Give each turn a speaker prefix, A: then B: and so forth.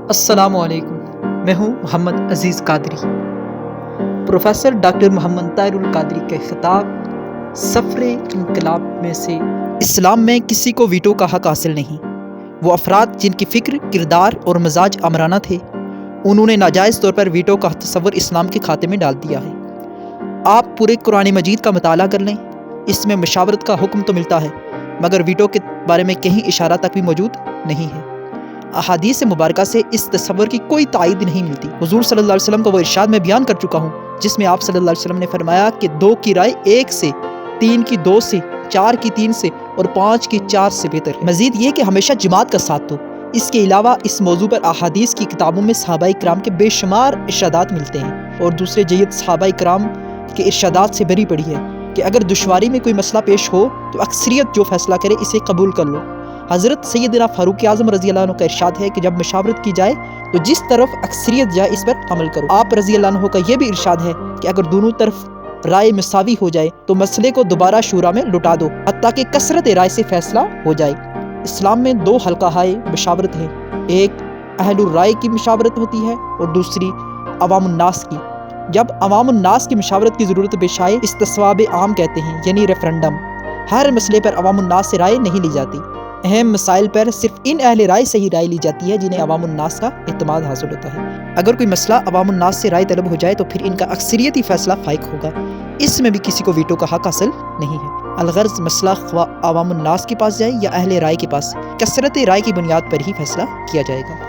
A: السلام علیکم، میں ہوں محمد عزیز قادری۔ پروفیسر ڈاکٹر محمد طاہر القادری کے خطاب سفر انقلاب میں سے اسلام میں کسی کو ویٹو کا حق حاصل نہیں۔ وہ افراد جن کی فکر، کردار اور مزاج آمرانہ تھے، انہوں نے ناجائز طور پر ویٹو کا تصور اسلام کے کھاتے میں ڈال دیا ہے۔ آپ پورے قرآن مجید کا مطالعہ کر لیں، اس میں مشاورت کا حکم تو ملتا ہے، مگر ویٹو کے بارے میں کہیں اشارہ تک بھی موجود نہیں ہے۔ احادیث مبارکہ سے اس تصور کی کوئی تائید نہیں ملتی۔ حضور صلی اللہ علیہ وسلم کا وہ ارشاد میں بیان کر چکا ہوں جس میں آپ صلی اللہ علیہ وسلم نے فرمایا کہ 2 کی رائے 1 سے، 3 کی 2 سے، 4 کی 3 سے اور 5 کی 4 سے بہتر ہے۔ مزید یہ کہ ہمیشہ جماعت کا ساتھ دو۔ اس کے علاوہ اس موضوع پر احادیث کی کتابوں میں صحابہ کرام کے بے شمار ارشادات ملتے ہیں، اور دوسرے جید صحابہ کرام کے ارشادات سے بری پڑی ہے کہ اگر دشواری میں کوئی مسئلہ پیش ہو تو اکثریت جو فیصلہ کرے اسے قبول کر لو۔ حضرت سیدنا فاروق اعظم رضی اللہ عنہ کا ارشاد ہے کہ جب مشاورت کی جائے تو جس طرف اکثریت جائے اس پر عمل کرو۔ آپ رضی اللہ عنہ کا یہ بھی ارشاد ہے کہ اگر دونوں طرف رائے مساوی ہو جائے تو مسئلے کو دوبارہ شورا میں لٹا دو حتیٰ کہ کثرت رائے سے فیصلہ ہو جائے۔ اسلام میں 2 حلقہ ہائے مشاورت ہیں، ایک اہل الرائے کی مشاورت ہوتی ہے اور دوسری عوام الناس کی۔ جب عوام الناس کی مشاورت کی ضرورت پیش آئے، استصواب عام کہتے ہیں، یعنی ریفرنڈم۔ ہر مسئلے پر عوام الناس سے رائے نہیں لی جاتی۔ اہم مسائل پر صرف ان اہل رائے سے ہی رائے لی جاتی ہے جنہیں عوام الناس کا اعتماد حاصل ہوتا ہے۔ اگر کوئی مسئلہ عوام الناس سے رائے طلب ہو جائے تو پھر ان کا اکثریتی فیصلہ فائق ہوگا، اس میں بھی کسی کو ویٹو کا حق حاصل نہیں ہے۔ الغرض مسئلہ خواہ عوام الناس کے پاس جائے یا اہل رائے کے پاس، کثرت رائے کی بنیاد پر ہی فیصلہ کیا جائے گا۔